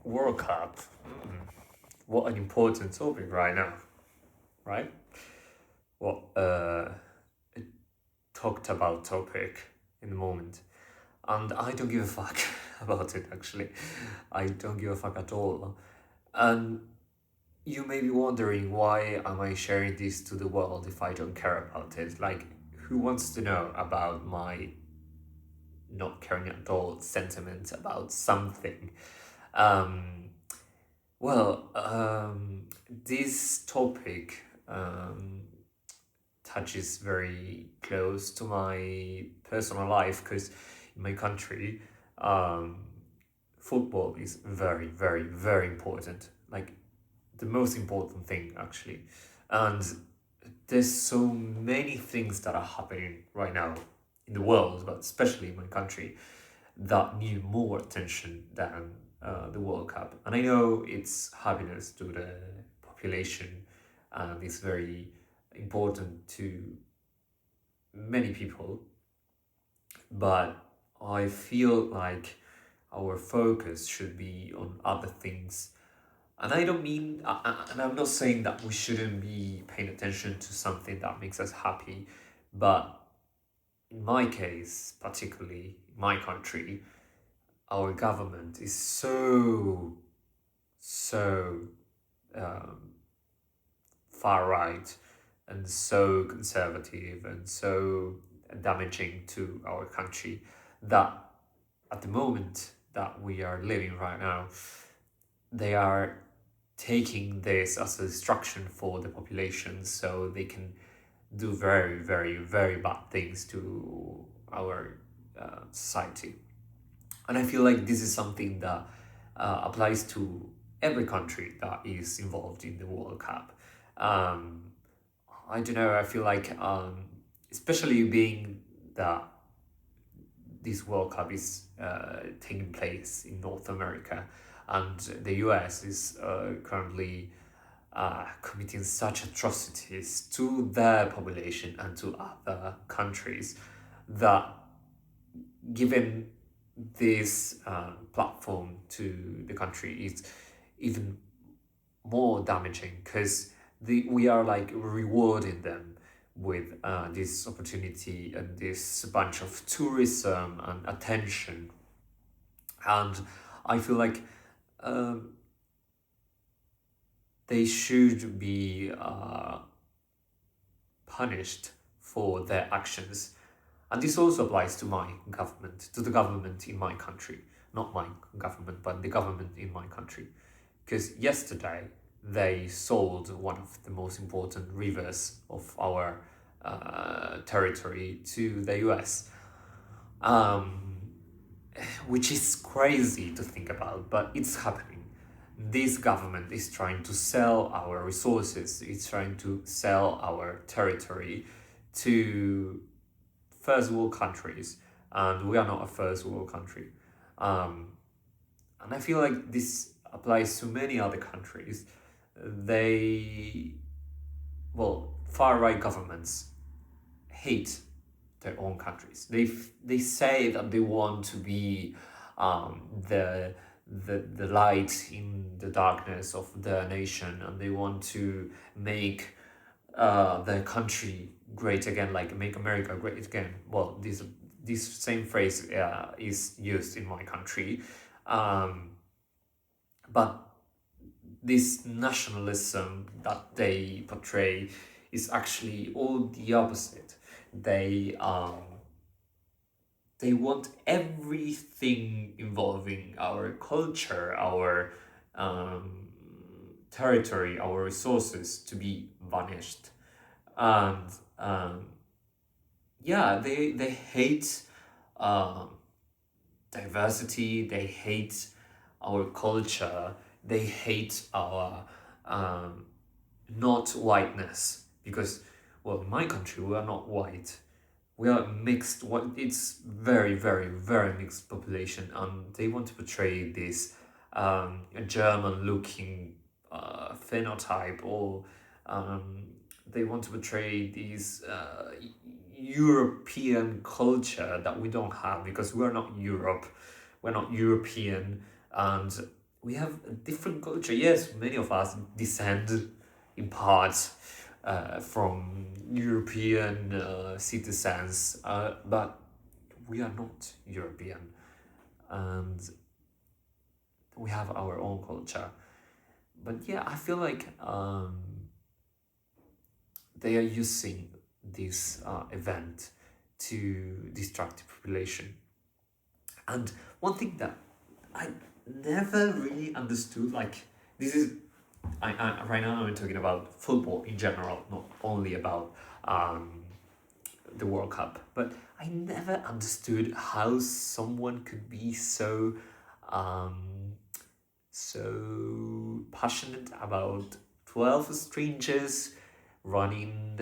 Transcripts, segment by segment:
World Cup. What an important topic right now, right? What a talked about topic in the moment. And I don't give a fuck about it actually. I don't give a fuck at all. And you may be wondering why am I sharing this to the world if I don't care about it? Like who wants to know about my not caring at all sentiment about something? Um Well, this topic touches very close to my personal life because in my country, um, football is very, very, very important. Like the most important thing, actually. And there's so many things that are happening right now in the world, but especially in my country, that need more attention than the World Cup. And I know it's happiness to the population and it's very important to many people, but I feel like our focus should be on other things. And I don't mean, and I'm not saying that we shouldn't be paying attention to something that makes us happy, but in my case, particularly in my country, our government is so um, far right and so conservative and so damaging to our country that at the moment that we are living right now, they are taking this as a distraction for the population so they can do very, very, very bad things to our society. And I feel like this is something that applies to every country that is involved in the World Cup. Um, I don't know, I feel like, especially being that this World Cup is taking place in North America and the US is currently committing such atrocities to their population and to other countries that given this platform to the country is even more damaging because we are like rewarding them with this opportunity and this bunch of tourism and attention. And I feel like um, they should be punished for their actions. And this also applies to my government, to the government in my country. Not my government, but the government in my country. Because yesterday they sold one of the most important rivers of our territory to the US, um, which is crazy to think about, but it's happening. This government is trying to sell our resources, it's trying to sell our territory to first world countries, and we are not a first world country. Um, and I feel like this applies to many other countries. They, well, far right governments hate their own countries. They say that they want to be the light in the darkness of the nation, and they want to make their country great again, like make America great again. Well, this same phrase is used in my country, um, but this nationalism that they portray is actually all the opposite. They want everything involving our culture, our um, territory, our resources to be vanished. And yeah, they hate um, diversity, they hate our culture, they hate our um, not whiteness. Because, well, in my country, we are not white. We are mixed. What it's very, very, very mixed population, and they want to portray this German-looking phenotype, or they want to portray this European culture that we don't have because we're not Europe, we're not European, and we have a different culture. Yes, many of us descend in part from European citizens, but we are not European, and we have our own culture. But yeah, I feel like they are using this event to distract the population. And one thing that I never really understood, like, this is, right now I'm talking about football in general, not only about um, the World Cup, but I never understood how someone could be um, so passionate about 12 strangers running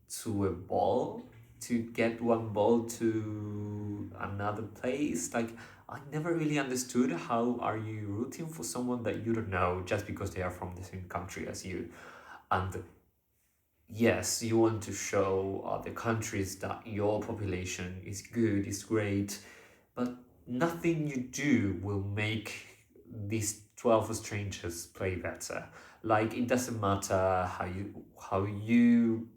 to a ball to get one ball to another place. Like, I never really understood how are you rooting for someone that you don't know just because they are from the same country as you. And yes, you want to show other countries that your population is good, is great, but nothing you do will make these 12 strangers play better. Like, it doesn't matter how you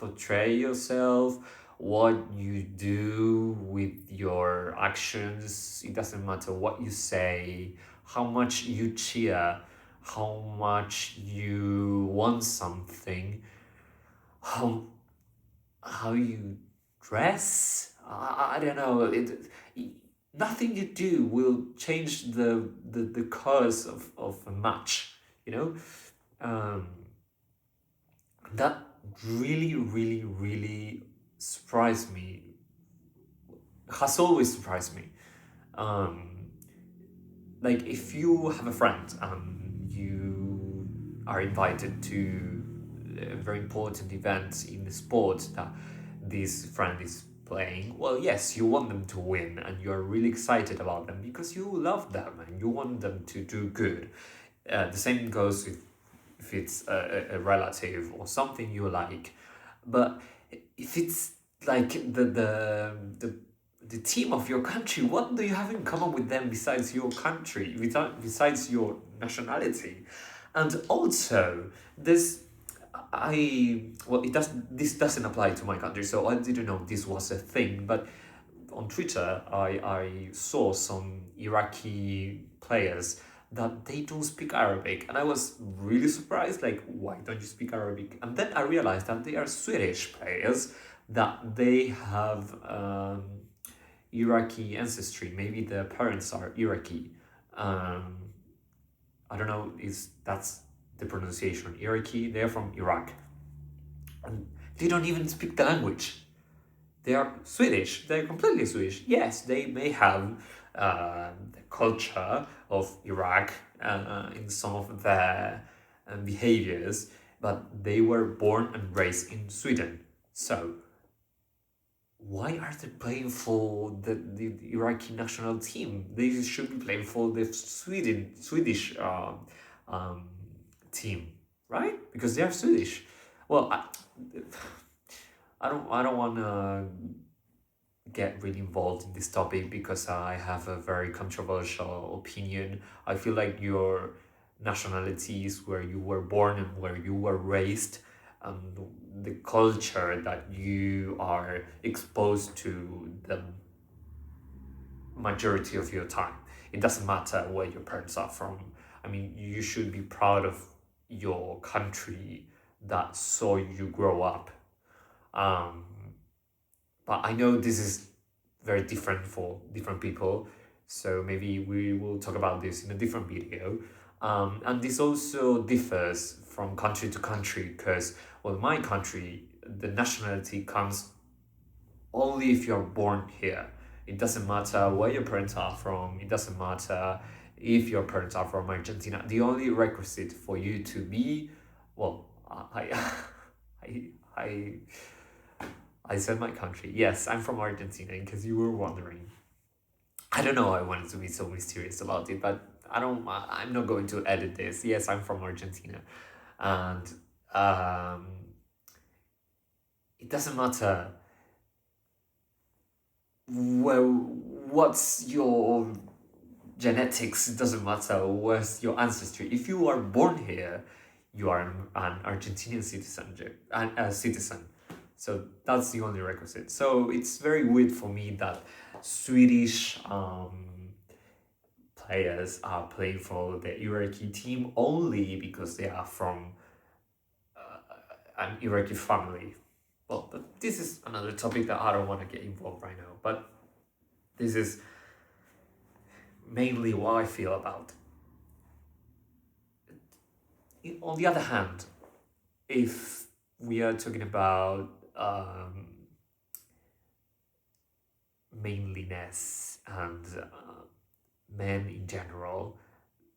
portray yourself, what you do with your actions. It doesn't matter what you say, how much you cheer, how much you want something, how how you dress. I don't know. Nothing you do will change the course of a match. You know, um, that really, really, really surprised me. Has always surprised me. Um, like, if you have a friend and you are invited to a very important event in the sport that this friend is playing, well, yes, you want them to win and you're really excited about them because you love them and you want them to do good. The same goes if it's a relative or something you like. But if it's like the team of your country, what do you have in common with them besides your country, besides your nationality? And also, this I well, it does this doesn't apply to my country, so I didn't know this was a thing. But on Twitter, I saw some Iraqi players that they don't speak Arabic, and I was really surprised. Like, why don't you speak Arabic? And then I realized that they are Swedish players, that they have Iraqi ancestry. Maybe their parents are Iraqi. Um, I don't know. Is that's the pronunciation Iraqi? They're from Iraq, and they don't even speak the language. They are Swedish. They're completely Swedish. Yes, they may have the culture of Iraq in some of their behaviors, but they were born and raised in Sweden. So why are they playing for the Iraqi national team? They should be playing for the Swedish um, team, right? Because they are Swedish. Well, I don't want to get really involved in this topic because I have a very controversial opinion. I feel like your nationality is where you were born and where you were raised, and the culture that you are exposed to the majority of your time. It doesn't matter where your parents are from. I mean, you should be proud of your country that saw you grow up. Um, but I know this is very different for different people, so maybe we will talk about this in a different video. And this also differs from country to country because, well, my country, the nationality comes only if you're born here. It doesn't matter where your parents are from, it doesn't matter if your parents are from Argentina. The only requisite for you to be, well, I, I, I said my country. Yes, I'm from Argentina, in case you were wondering. I don't know. I wanted to be so mysterious about it, but I don't. I'm not going to edit this. Yes, I'm from Argentina, and um, it doesn't matter. Well, what's genetics, it doesn't matter where's your ancestry. If you are born here, you are an Argentinian citizen. So that's the only requisite. So it's very weird for me that Swedish players are playing for the Iraqi team only because they are from an Iraqi family. Well, but this is another topic that I don't want to get involved right now. But this is mainly what I feel about. On the other hand, if we are talking about manliness and men in general,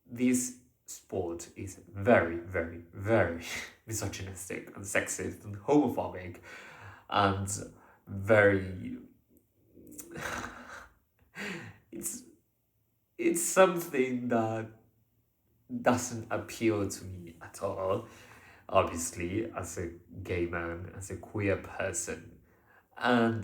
this sport is very, very, very misogynistic and sexist and homophobic and very it's something that doesn't appeal to me at all, obviously, as a gay man, as a queer person. And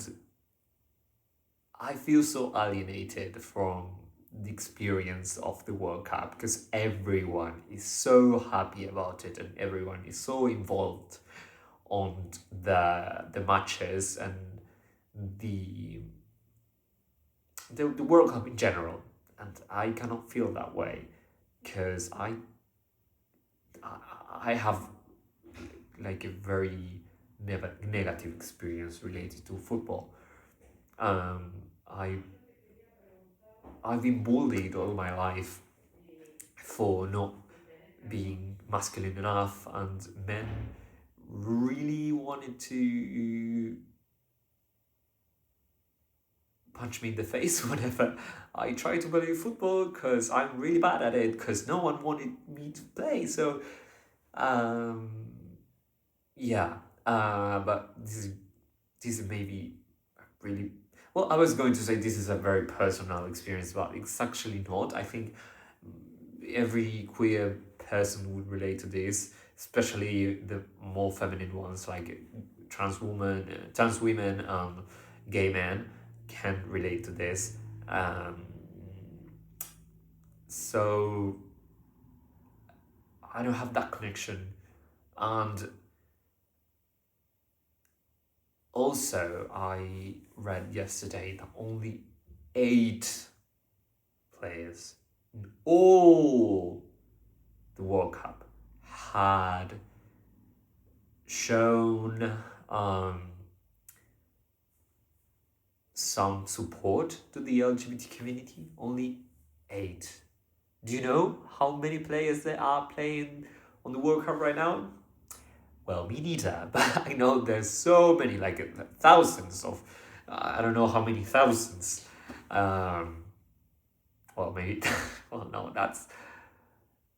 I feel so alienated from the experience of the World Cup because everyone is so happy about it and everyone is so involved on the matches and the the World Cup in general. And I cannot feel that way because I have like a very negative experience related to football. Um, I I've been bullied all my life for not being masculine enough, and men really wanted to punch me in the face whenever I try to play football because I'm really bad at it because no one wanted me to play. So um, yeah, but this is maybe really well. I was going to say this is a very personal experience, but it's actually not. I think every queer person would relate to this, especially the more feminine ones like trans women, gay men can relate to this. So I don't have that connection, and also I read yesterday that only 8 players in all the World Cup had shown some support to the LGBT community. Only 8. Do you know how many players there are playing on the World Cup right now? Well, me neither, but I know there's so many, like thousands of, I don't know how many thousands. Well, maybe, well, no, that's,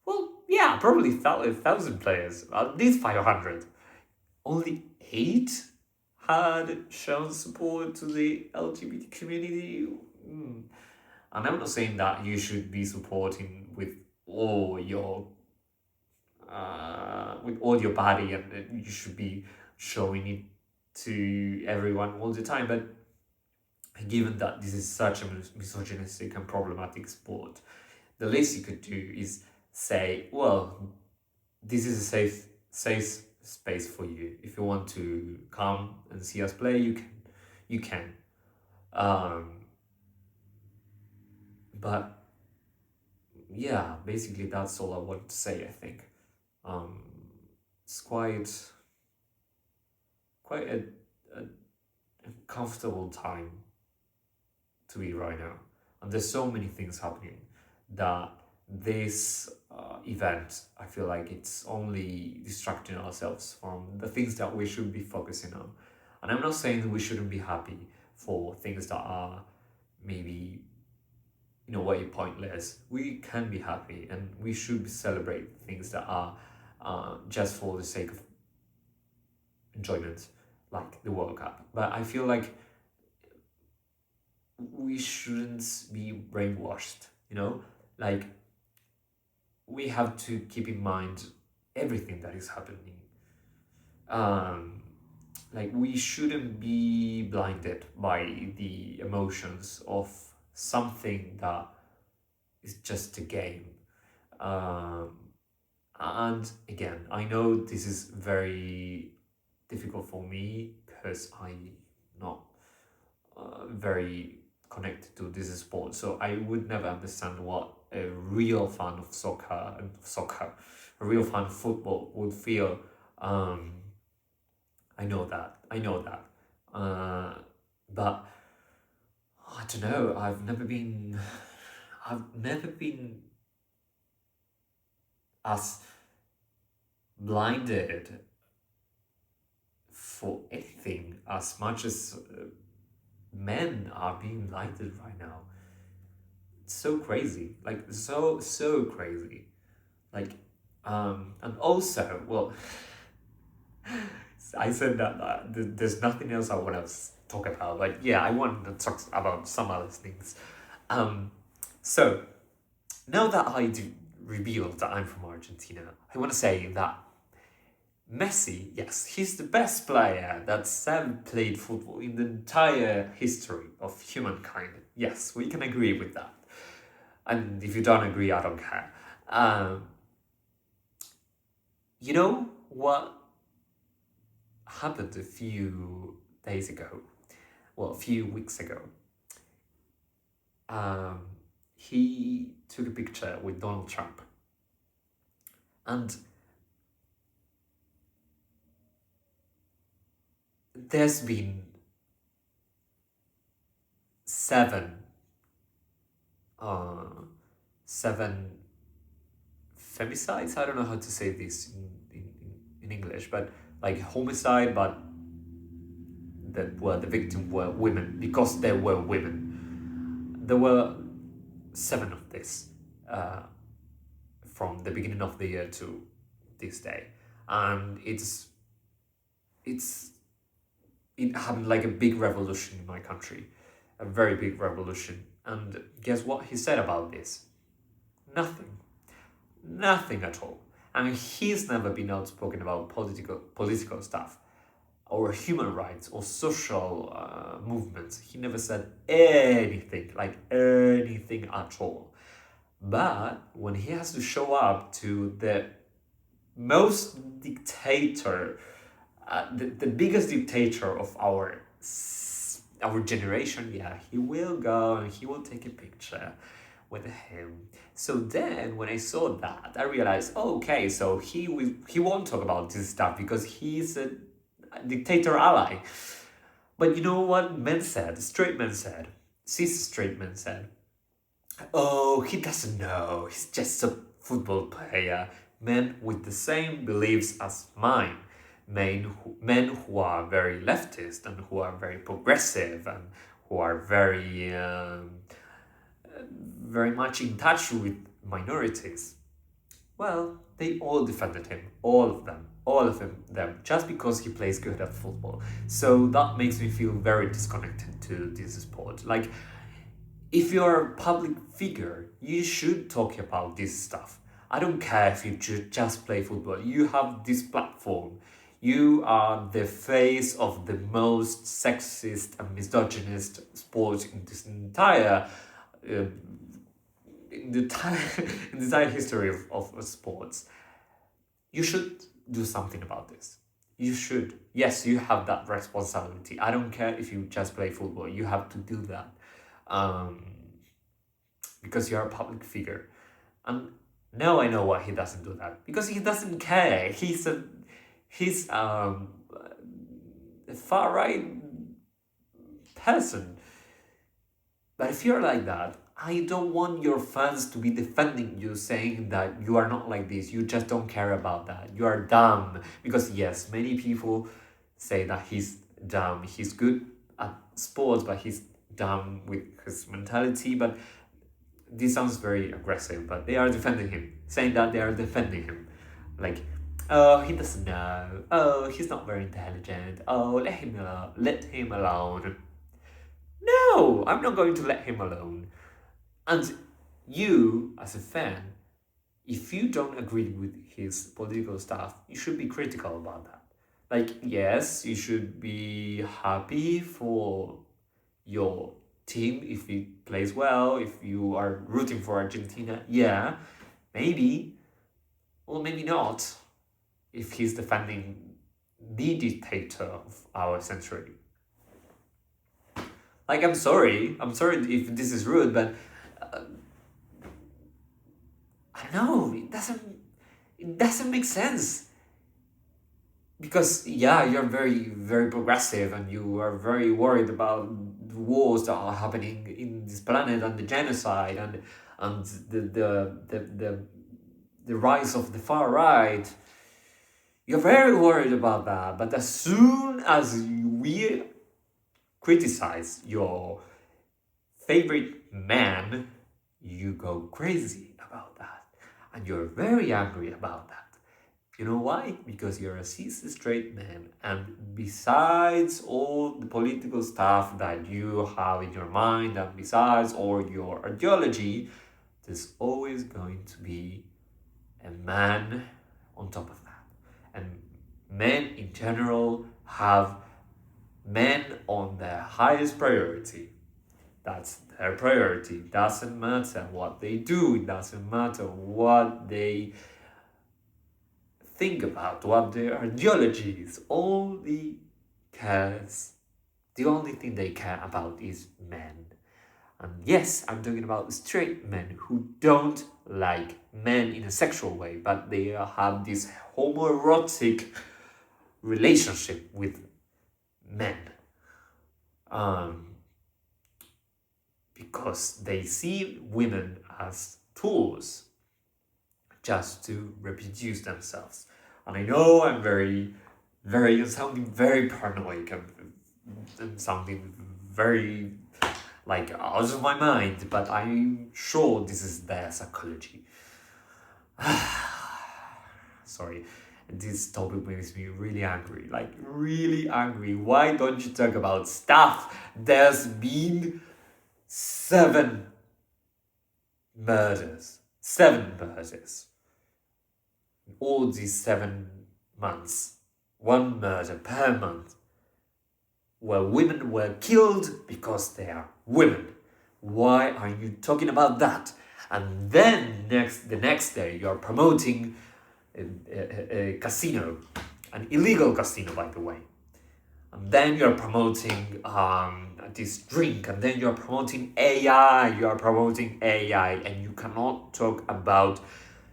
well, yeah, probably 1,000 players, at least 500. Only 8 had shown support to the LGBT community. Mm. And I'm not saying that you should be supporting with all your body and you should be showing it to everyone all the time. But given that this is such a misogynistic and problematic sport, the least you could do is say, well, this is a safe space for you. If you want to come and see us play, you can. But yeah, basically that's all I wanted to say. I think it's quite a comfortable time to be right now, and there's so many things happening that this event, I feel like it's only distracting ourselves from the things that we should be focusing on. And I'm not saying that we shouldn't be happy for things that are maybe in a way pointless. We can be happy and we should celebrate things that are just for the sake of enjoyment, like the World Cup. But I feel like we shouldn't be brainwashed, like we have to keep in mind everything that is happening. Like we shouldn't be blinded by the emotions of something that is just a game. Um, and again, I know this is very difficult for me because I'm not very connected to this sport, so I would never understand what a real fan of a real fan of football would feel. Um, I know that, uh, but I don't know. I've never been as blinded for anything as much as men are being blinded right now. It's so crazy, like so crazy. Like, and also, well, I said that there's nothing else I want to talk about. Like, yeah, I want to talk about some other things. Um, so now that I do reveal that I'm from Argentina, I want to say that Messi, yes, he's the best player that's ever played football in the entire history of humankind. Yes, we can agree with that. And if you don't agree, I don't care. Um, you know what happened a few days ago? Well, a few weeks ago. Um, he took a picture with Donald Trump. And there's been seven uh, seven femicides. I don't know how to say this in English, but like homicide, but that were the victim were women because they were women. There were seven of this uh, from the beginning of the year to this day, and it's it happened like a big revolution in my country, a very big revolution. And guess what he said about this? Nothing. Nothing at all. I mean, he's never been outspoken about political stuff or human rights or social movements. He never said anything, like anything at all. But when he has to show up to the most dictator, the biggest dictator of our generation, yeah, he will go and he will take a picture with him. So then, when I saw that, I realized, oh, okay, so he won't talk about this stuff because he's a dictator ally. But you know what men said? Straight men said, cis straight men said, oh, he doesn't know. He's just a football player. Men with the same beliefs as mine. Men who are very leftist and who are very progressive and who are very much in touch with minorities. Well, they all defended him, all of them, just because he plays good at football. So that makes me feel very disconnected to this sport. Like, if you're a public figure, you should talk about this stuff. I don't care if you just play football. You have this platform. You are the face of the most sexist and misogynist sport in this entire uh, in the entire in the entire history of sports. You should do something about this. You should. Yes, you have that responsibility. I don't care if you just play football. You have to do that. Um, because you're a public figure. And now I know why he doesn't do that. Because he doesn't care. He's a far right person. But if you're like that, I don't want your fans to be defending you, saying that you are not like this, you just don't care about that, you are dumb. Because, yes, many people say that he's dumb, he's good at sports, but he's dumb with his mentality. But this sounds very aggressive, but they are defending him, saying that they are defending him. Like, oh, he doesn't know, oh, he's not very intelligent, oh, let him alone. No, I'm not going to let him alone. And you, as a fan, if you don't agree with his political stuff, you should be critical about that. Like, yes, you should be happy for your team if he plays well, if you are rooting for Argentina, yeah, maybe, or maybe not, if he's defending the dictator of our century. Like, I'm sorry if this is rude, but I don't know, it doesn't make sense. Because yeah, you're very, very progressive and you are very worried about the wars that are happening in this planet and the genocide and the rise of the far right. You're very worried about that, but as soon as we criticize your favorite man, you go crazy about that. And you're very angry about that. You know why? Because you're a cis straight man, and besides all the political stuff that you have in your mind, and besides all your ideology, there's always going to be a man on top of that. And men in general have men on their highest priority. That's their priority. It doesn't matter what they do, it doesn't matter what they think about, what their ideology is. The only thing they care about is men. And yes, I'm talking about straight men who don't like men in a sexual way, but they have this homoerotic relationship with men. Because they see women as tools just to reproduce themselves. And I know I'm sounding very paranoid and sounding very like out of my mind, but I'm sure this is their psychology. Sorry, this topic makes me really angry, like really angry. Why don't you talk about stuff? There's been 7 murders. 7 murders. All these 7 months, 1 murder per month, where women were killed because they are women. Why are you talking about that? And then the next day you're promoting a casino, an illegal casino, by the way. And then you're promoting this drink, and then you're promoting AI. And you cannot talk about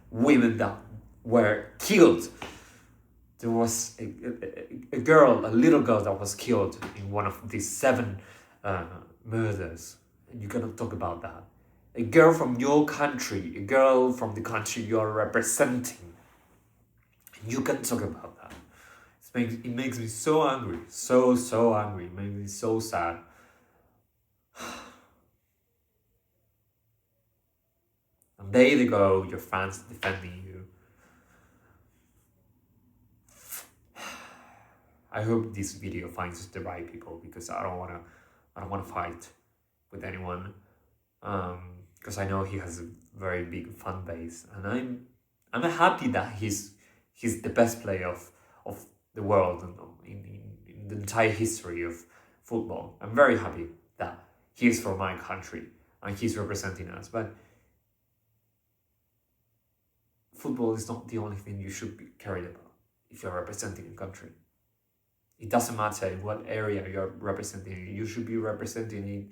women that were killed. There was a little girl that was killed in one of these 7 murders. And you cannot talk about that. A girl from your country, a girl from the country you're representing. You can talk about that. It makes me so angry. So angry. It makes me so sad. And there you go, your fans defending you. I hope this video finds the right people, because I don't wanna fight with anyone. Because I know he has a very big fan base, and I'm happy that he's the best player of the world in the entire history of football. I'm very happy that he's from my country and he's representing us. But football is not the only thing you should be carried about if you're representing a country. It doesn't matter in what area you're representing. You should be representing in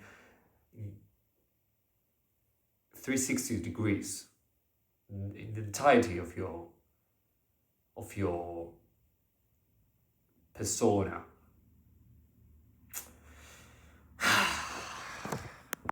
360 degrees in the entirety of your persona.